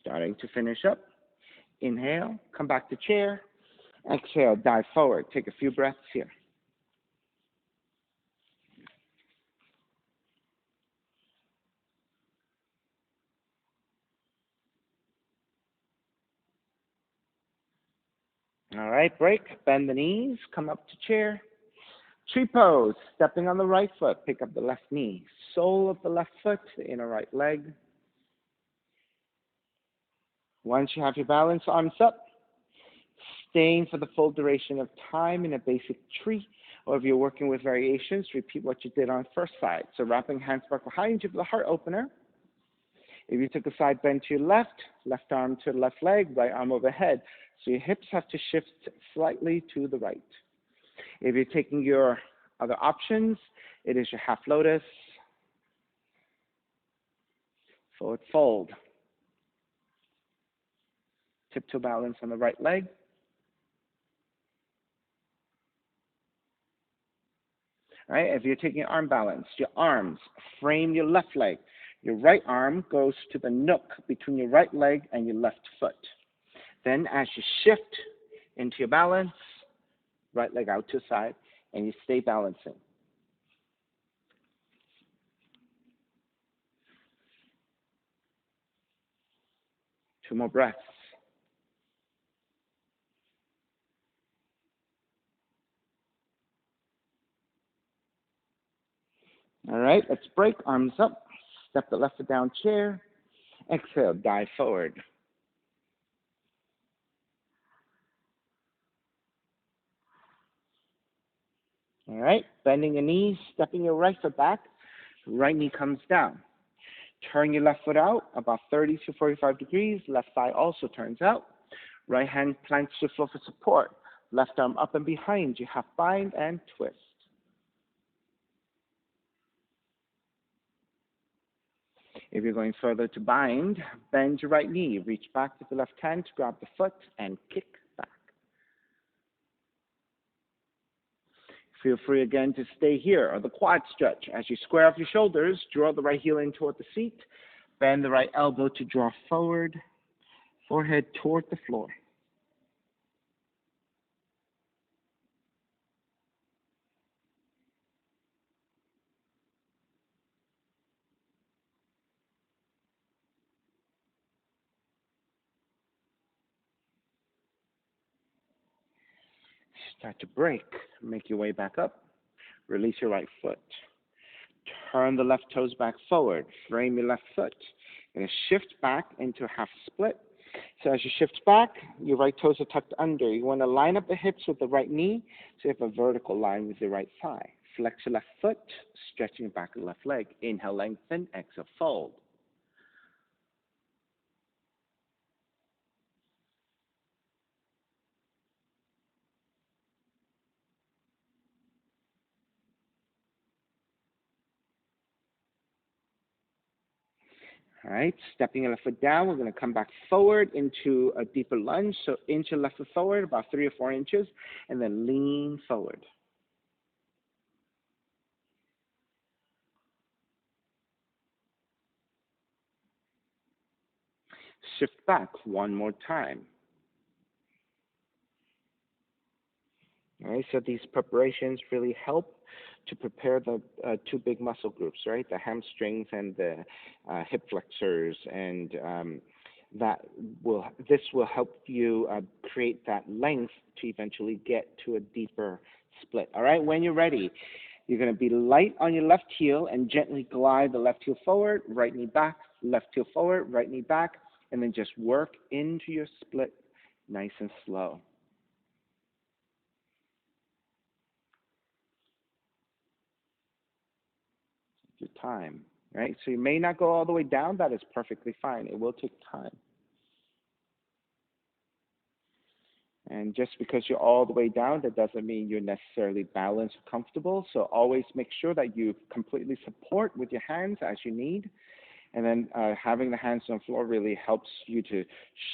Starting to finish up. Inhale, come back to chair. Exhale, dive forward. Take a few breaths here. All right, break. Bend the knees, come up to chair. Tree pose, stepping on the right foot, pick up the left knee. Sole of the left foot, the inner right leg. Once you have your balance, arms up. Staying for the full duration of time in a basic tree, or if you're working with variations, repeat what you did on the first side. So wrapping hands back behind you for the heart opener. If you took a side bend to your left arm to the left leg, right arm overhead. So your hips have to shift slightly to the right. If you're taking your other options, it is your half lotus, forward fold, tiptoe balance on the right leg. All right, if you're taking arm balance, your arms frame your left leg. Your right arm goes to the nook between your right leg and your left foot. Then as you shift into your balance, right leg out to the side, and you stay balancing. 2 more breaths. All right, let's break. Arms up. Step the left foot down, chair. Exhale, dive forward. All right, bending your knees, stepping your right foot back. Right knee comes down. Turn your left foot out about 30 to 45 degrees. Left thigh also turns out. Right hand plants to floor for support. Left arm up and behind you. Half bind and twist. If you're going further to bind, bend your right knee. Reach back with the left hand to grab the foot and kick back. Feel free again to stay here, or the quad stretch. As you square off your shoulders, draw the right heel in toward the seat. Bend the right elbow to draw forward. Forehead toward the floor. Start to break. Make your way back up. Release your right foot. Turn the left toes back forward. Frame your left foot. You're going to shift back into a half split. So as you shift back, your right toes are tucked under. You want to line up the hips with the right knee so you have a vertical line with your right thigh. Flex your left foot, stretching back the left leg. Inhale, lengthen. Exhale, fold. All right, stepping your left foot down, we're going to come back forward into a deeper lunge. So inch your left foot forward, about 3 or 4 inches, and then lean forward. Shift back one more time. All right, so these preparations really help to prepare the two big muscle groups, right? The hamstrings and the hip flexors, and this will help you create that length to eventually get to a deeper split. All right, when you're ready, you're going to be light on your left heel and gently glide the left heel forward, right knee back, left heel forward, right knee back, and then just work into your split nice and slow. Your time, right? So you may not go all the way down. That is perfectly fine. It will take time. And just because you're all the way down, that doesn't mean you're necessarily balanced or comfortable. So always make sure that you completely support with your hands as you need. And then having the hands on the floor really helps you to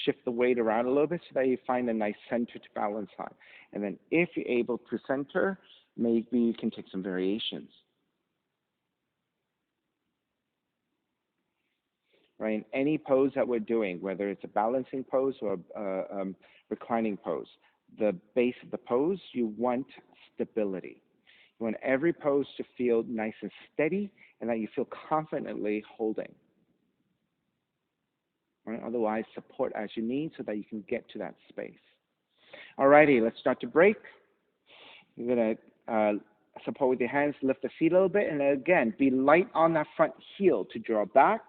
shift the weight around a little bit so that you find a nice center to balance on. And then if you're able to center, maybe you can take some variations. Right, in any pose that we're doing, whether it's a balancing pose or a reclining pose, the base of the pose, you want stability. You want every pose to feel nice and steady and that you feel confidently holding. Right? Otherwise, support as you need so that you can get to that space. Alrighty, let's start to break. You're going to support with your hands, lift the feet a little bit, and again, be light on that front heel to draw back.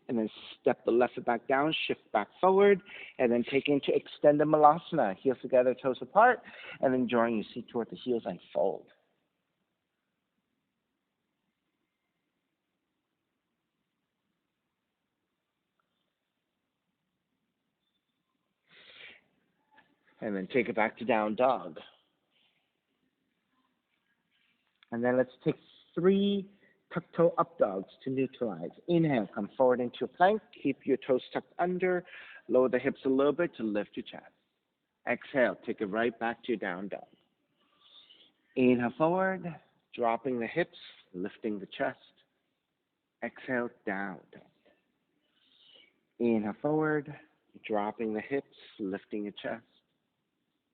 And then step the left foot back down, shift back forward, and then take into extended malasana, heels together, toes apart, and then drawing your seat toward the heels and fold. And then take it back to down dog. And then let's take 3 tuck toe up dogs to neutralize. Inhale, come forward into a plank. Keep your toes tucked under. Lower the hips a little bit to lift your chest. Exhale, take it right back to your down dog. Inhale forward, dropping the hips, lifting the chest. Exhale, down dog. Inhale forward, dropping the hips, lifting your chest.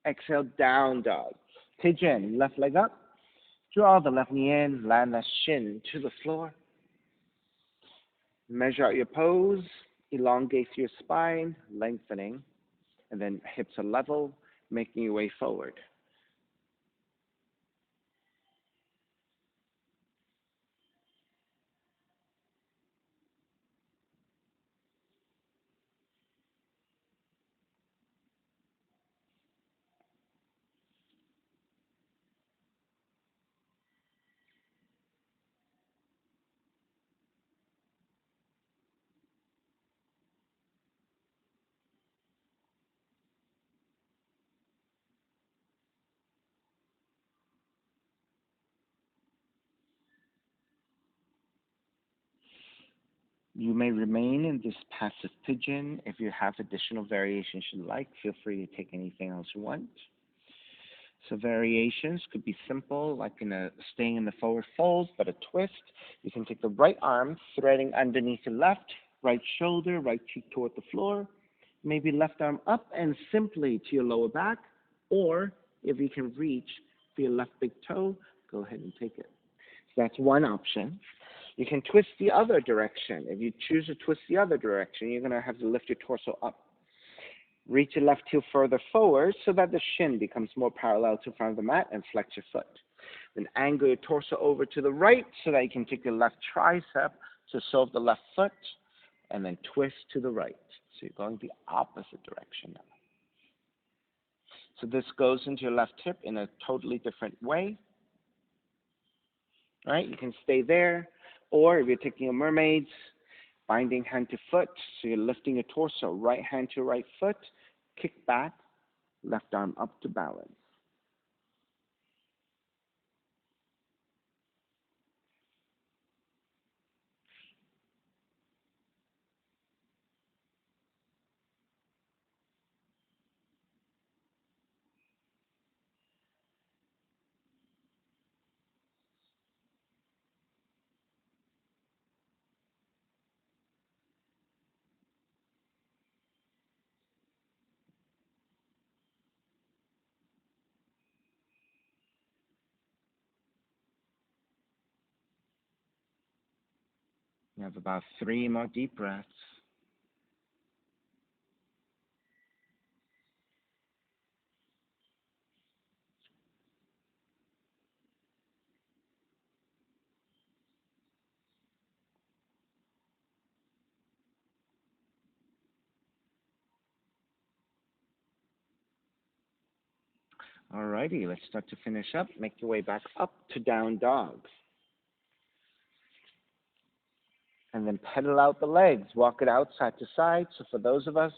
Exhale, down dog. Pigeon, left leg up. Draw the left knee in, land that shin to the floor. Measure out your pose, elongate your spine, lengthening, and then hips are level, making your way forward. You may remain in this passive pigeon. If you have additional variations you'd like, feel free to take anything else you want. So variations could be simple, like staying in the forward fold, but a twist. You can take the right arm, threading underneath the left, right shoulder, right cheek toward the floor, maybe left arm up and simply to your lower back, or if you can reach for your left big toe, go ahead and take it. So that's one option. You can twist the other direction. If you choose to twist the other direction, you're going to have to lift your torso up. Reach your left heel further forward so that the shin becomes more parallel to the front of the mat and flex your foot. Then angle your torso over to the right so that you can take your left tricep to solve the left foot and then twist to the right. So you're going the opposite direction now. So this goes into your left hip in a totally different way. All right, you can stay there, or if you're taking a mermaid's, binding hand to foot, so you're lifting your torso, right hand to right foot, kick back, left arm up to balance. You have about 3 more deep breaths. Alrighty, let's start to finish up. Make your way back up to down dog. And then pedal out the legs. Walk it out side to side. So for those of us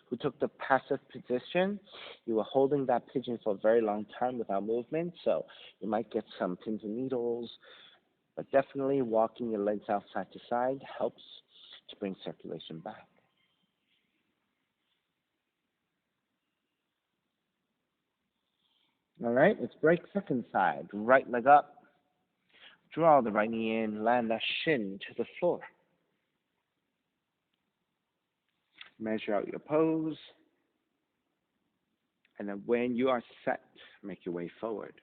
who took the passive position, you were holding that pigeon for a very long time without movement. So you might get some pins and needles. But definitely walking your legs out side to side helps to bring circulation back. All right, let's break second side. Right leg up. Draw the right knee in. Land that shin to the floor. Measure out your pose. And then when you are set, make your way forward.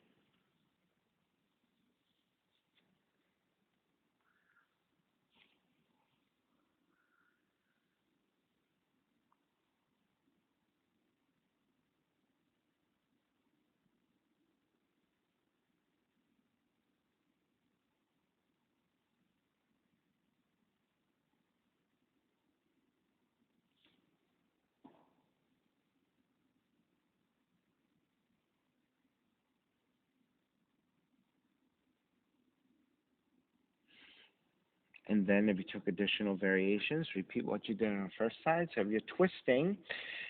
And then if you took additional variations, repeat what you did on the first side. So if you're twisting,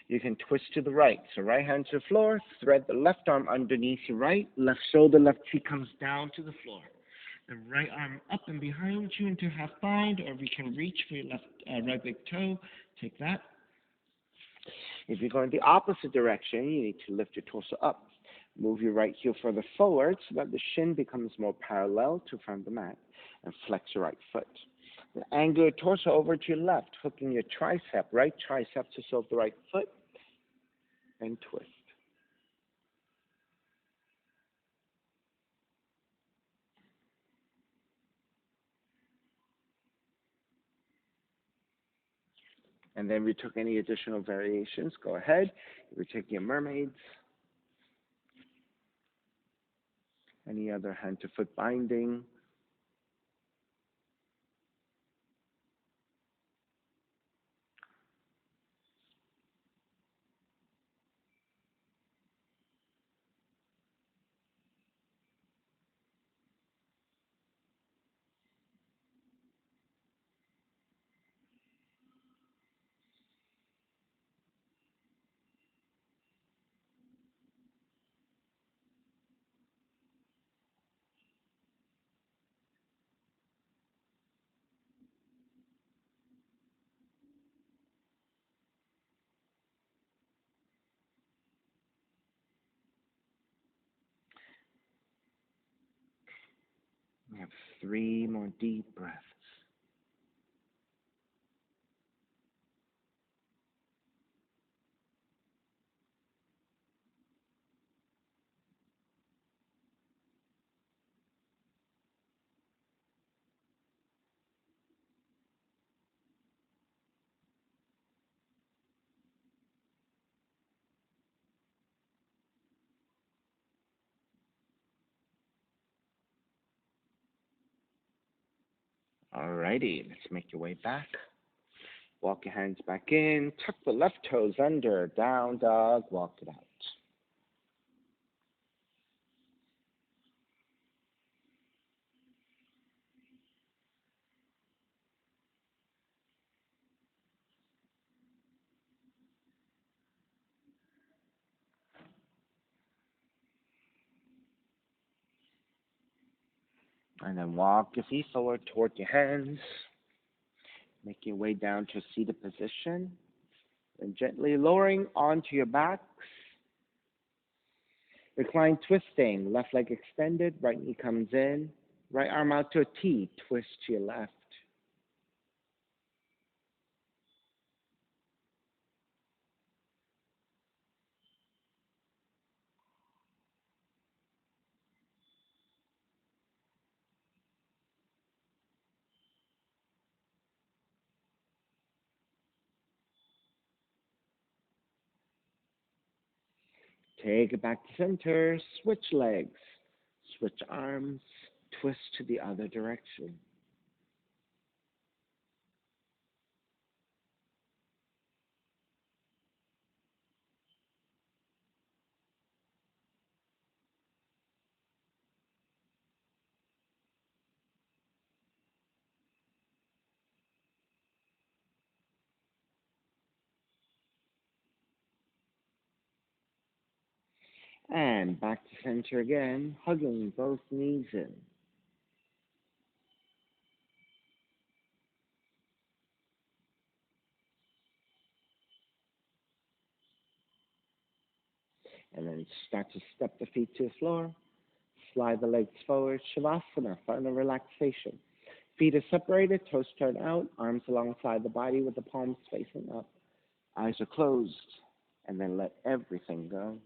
you can twist to the right. So right hand to the floor, thread the left arm underneath your right, left shoulder, left cheek comes down to the floor. The right arm up and behind you into half bind, or if you can reach for your left right big toe, take that. If you're going the opposite direction, you need to lift your torso up. Move your right heel further forward so that the shin becomes more parallel to front of the mat, and flex your right foot. Then angle your torso over to your left, hooking your tricep, right tricep to solve the right foot, and twist. And then if you took any additional variations, go ahead. If you're taking a mermaids, any other hand to foot binding, we have 3 more deep breaths. Alrighty, let's make your way back. Walk your hands back in. Tuck the left toes under. Down dog. Walk it out. And then walk your feet forward toward your hands. Make your way down to a seated position. And gently lowering onto your backs. Recline twisting. Left leg extended. Right knee comes in. Right arm out to a T. Twist to your left. Take it back to center. Switch legs. Switch arms. Twist to the other direction. And back to center again, hugging both knees in. And then start to step the feet to the floor. Slide the legs forward. Shavasana, final relaxation. Feet are separated, toes turn out, arms alongside the body with the palms facing up. Eyes are closed. And then let everything go.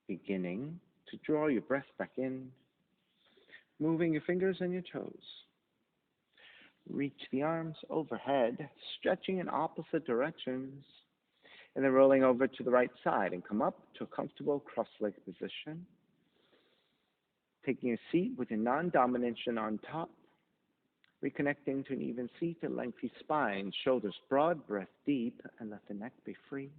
Beginning to draw your breath back in, moving your fingers and your toes. Reach the arms overhead, stretching in opposite directions, and then rolling over to the right side and come up to a comfortable cross-legged position. Taking a seat with your non-dominant chin on top, reconnecting to an even seat, a lengthy spine, shoulders broad, breath deep, and let the neck be free.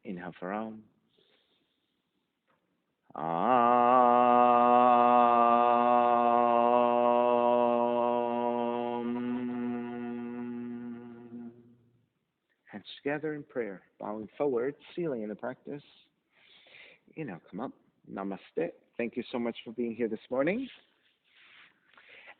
Inhale for Om. hands together in prayer, bowing forward, sealing in the practice. Inhale, come up. Namaste. Thank you so much for being here this morning.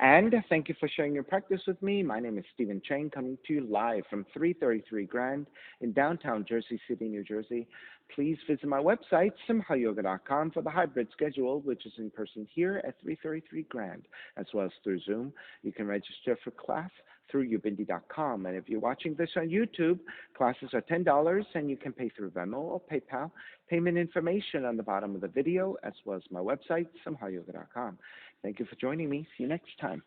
And thank you for sharing your practice with me. My name is Stephen Chang, coming to you live from 333 Grand in downtown Jersey City, New Jersey. Please visit my website, simhayoga.com, for the hybrid schedule, which is in person here at 333 Grand, as well as through Zoom. You can register for class through ubindi.com. And if you're watching this on YouTube, classes are $10, and you can pay through Venmo or PayPal. Payment information on the bottom of the video, as well as my website, simhayoga.com. Thank you for joining me. See you next time.